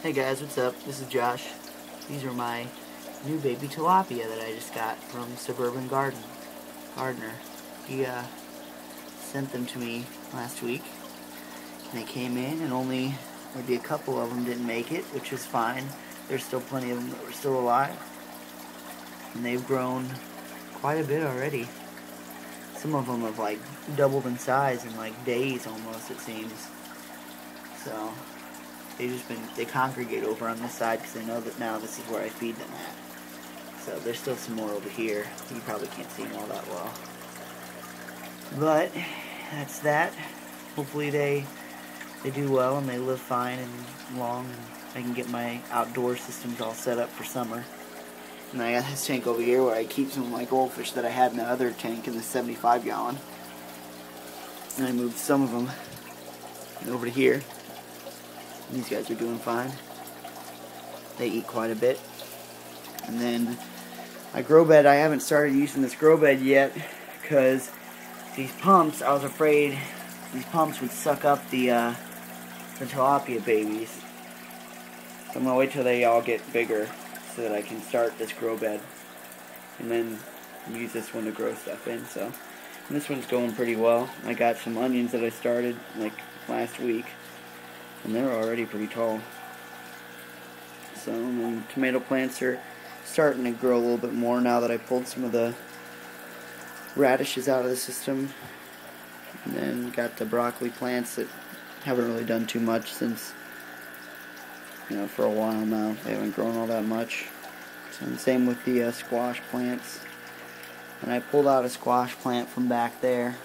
Hey guys, what's up? This is Josh. These are my new baby tilapia that I just got from Suburban Gardener. He sent them to me last week. And they came in and only maybe a couple of them didn't make it, which is fine. There's still plenty of them that were still alive. And they've grown quite a bit already. Some of them have like doubled in size in like days almost, it seems. So they congregate over on this side because they know that now this is where I feed them at. So there's still some more over here. You probably can't see them all that well. But that's that. Hopefully they do well and they live fine and long, and I can get my outdoor systems all set up for summer. And I got this tank over here where I keep some of my goldfish that I had in the other tank in the 75 gallon. And I moved some of them over to here. These guys are doing fine. They eat quite a bit. And then my grow bed, I haven't started using this grow bed yet because these pumps, I was afraid these pumps would suck up the tilapia babies. So I'm going to wait till they all get bigger so that I can start this grow bed and then use this one to grow stuff in. So and this one's going pretty well. I got some onions that I started like last week, and they're already pretty tall. So and then tomato plants are starting to grow a little bit more now that I pulled some of the radishes out of the system. And then got the broccoli plants that haven't really done too much since, for a while now. They haven't grown all that much. So, and same with the squash plants. And I pulled out a squash plant from back there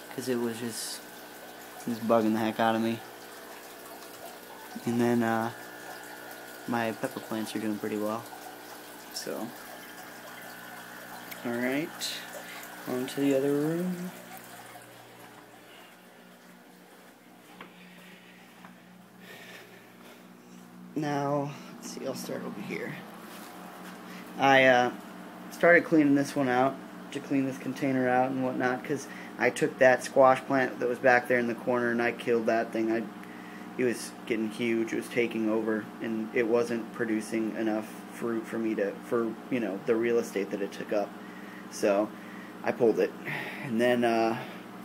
because it was just bugging the heck out of me. And then my pepper plants are doing pretty well. So, alright, on to the other room. Now, let's see, I'll start over here. I started cleaning this one out, to clean this container out and whatnot, because I took that squash plant that was back there in the corner and I killed that thing. It was getting huge, it was taking over, and it wasn't producing enough fruit for me for the real estate that it took up. So, I pulled it. And then, I'm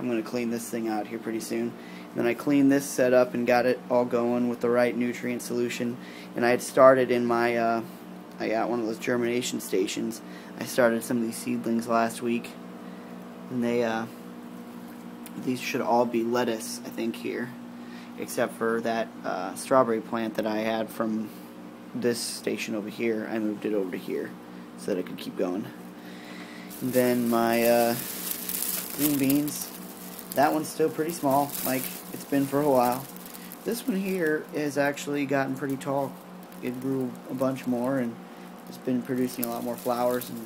going to clean this thing out here pretty soon. Then I cleaned this set up and got it all going with the right nutrient solution. And I had started in my, I got one of those germination stations. I started some of these seedlings last week. And these should all be lettuce, I think, here. Except for that strawberry plant that I had from this station over here. I moved it over to here so that it could keep going. And then my green beans. That one's still pretty small, like it's been for a while. This one here has actually gotten pretty tall. It grew a bunch more and it's been producing a lot more flowers and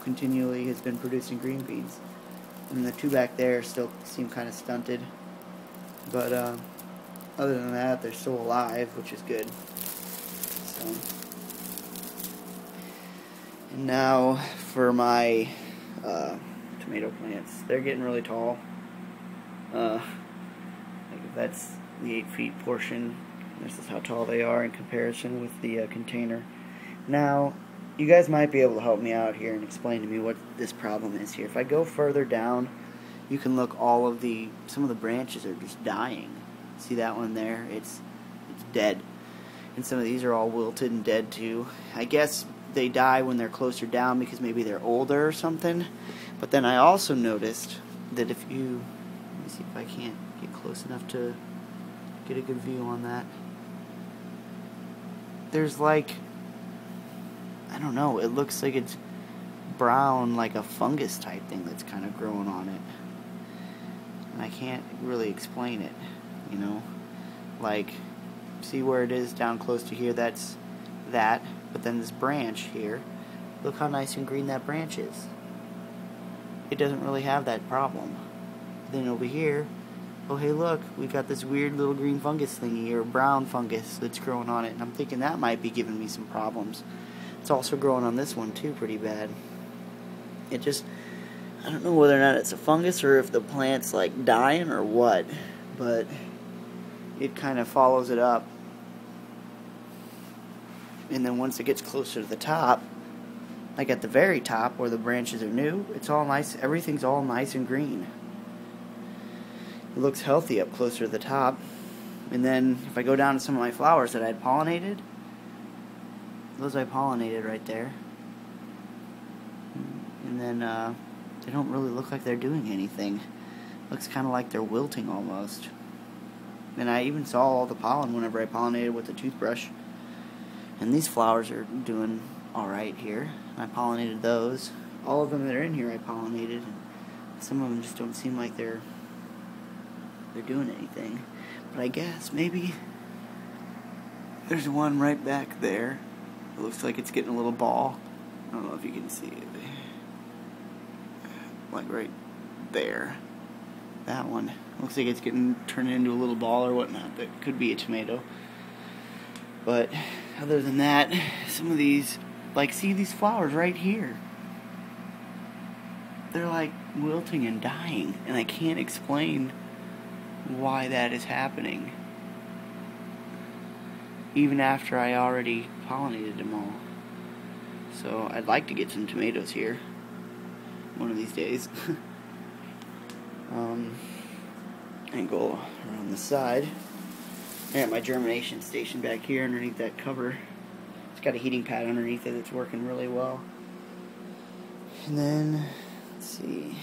continually has been producing green beans. And the two back there still seem kind of stunted. But other than that, they're still alive, which is good. So, and now for my tomato plants. They're getting really tall. Like if that's the 8 feet portion, this is how tall they are in comparison with the container. Now, you guys might be able to help me out here and explain to me what this problem is here. If I go further down, you can look some of the branches are just dying. See that one there? It's dead. And some of these are all wilted and dead too. I guess they die when they're closer down because maybe they're older or something. But then I also noticed that if you, let me see if I can't get close enough to get a good view on that. There's like, I don't know, it looks like it's brown, like a fungus type thing that's kind of growing on it. And I can't really explain it, Like, see where it is down close to here, that's that. But then this branch here, look how nice and green that branch is. It doesn't really have that problem. Then over here, oh hey look, we got this weird little green fungus thingy, or brown fungus that's growing on it, and I'm thinking that might be giving me some problems. It's also growing on this one too pretty bad. It just, I don't know whether or not it's a fungus or if the plant's like dying or what, but it kind of follows it up And then once it gets closer to the top, like at the very top where the branches are new, it's all nice, everything's all nice and green. It looks healthy up closer to the top. And then if I go down to some of my flowers that I had pollinated, those I pollinated right there. And then they don't really look like they're doing anything. Looks kind of like they're wilting almost. And I even saw all the pollen whenever I pollinated with the toothbrush. And these flowers are doing alright here. I pollinated those. All of them that are in here I pollinated. And some of them just don't seem like they're doing anything. But I guess maybe there's one right back there. It looks like it's getting a little ball. I don't know if you can see it. Like right there. That one. Looks like it's turned into a little ball or whatnot. That could be a tomato. But other than that, some of these, like, see these flowers right here. They're like wilting and dying, and I can't explain why that is happening. Even after I already pollinated them all. So I'd like to get some tomatoes here one of these days. And go around the side. I got my germination station back here underneath that cover. It's got a heating pad underneath it that's working really well. And then, let's see.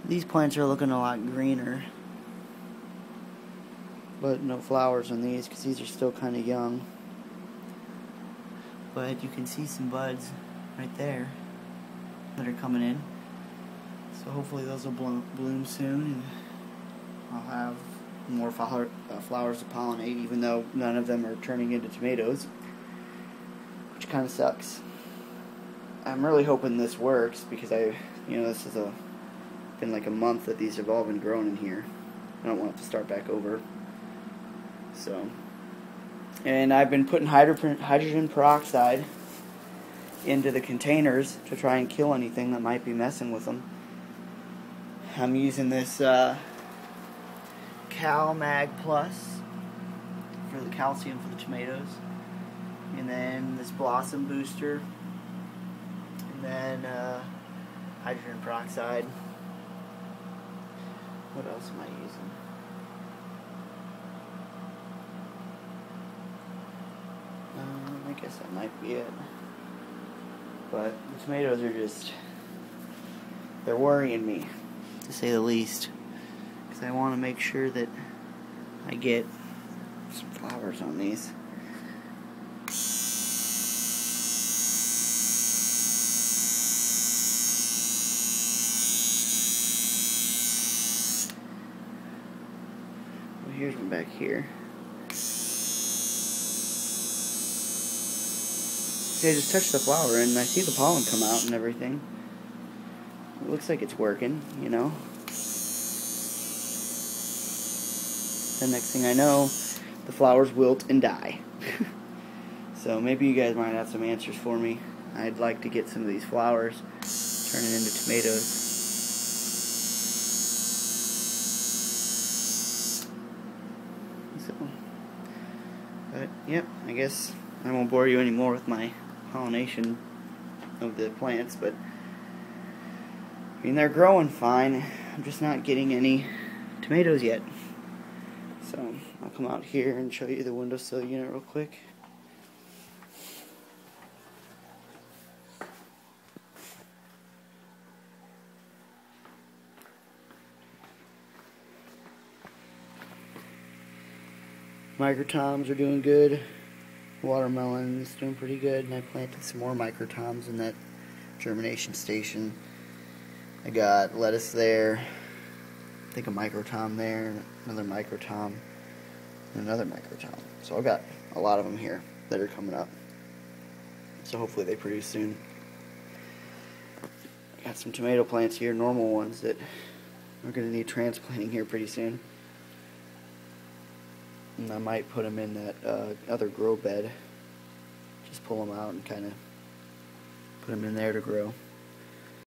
These plants are looking a lot greener. But no flowers on these because these are still kind of young. But you can see some buds right there that are coming in. So hopefully those will bloom soon, and I'll have more flowers to pollinate, even though none of them are turning into tomatoes, which kind of sucks. I'm really hoping this works because this is been like a month that these have all been growing in here. I don't want it to start back over. So, and I've been putting hydrogen peroxide into the containers to try and kill anything that might be messing with them. I'm using this Cal Mag Plus for the calcium for the tomatoes, and then this Blossom Booster, and then hydrogen peroxide. What else am I using? I guess that might be it. But the tomatoes are they're worrying me, to say the least. Because I want to make sure that I get some flowers on these. Well, here's one back here. See, I just touched the flower and I see the pollen come out and everything. It looks like it's working, you know. The next thing I know, the flowers wilt and die. So maybe you guys might have some answers for me. I'd like to get some of these flowers turning into tomatoes. So, but yep, I guess I won't bore you anymore with my pollination of the plants, but I mean, they're growing fine. I'm just not getting any tomatoes yet. So I'll come out here and show you the windowsill unit real quick. Microtoms are doing good. Watermelon's doing pretty good, and I planted some more microtoms in that germination station. I got lettuce there, I think a microtom there, another microtom, and another microtom. So I've got a lot of them here that are coming up. So hopefully they produce soon. Got some tomato plants here, normal ones that are going to need transplanting here pretty soon. And I might put them in that other grow bed. Just pull them out and kind of put them in there to grow.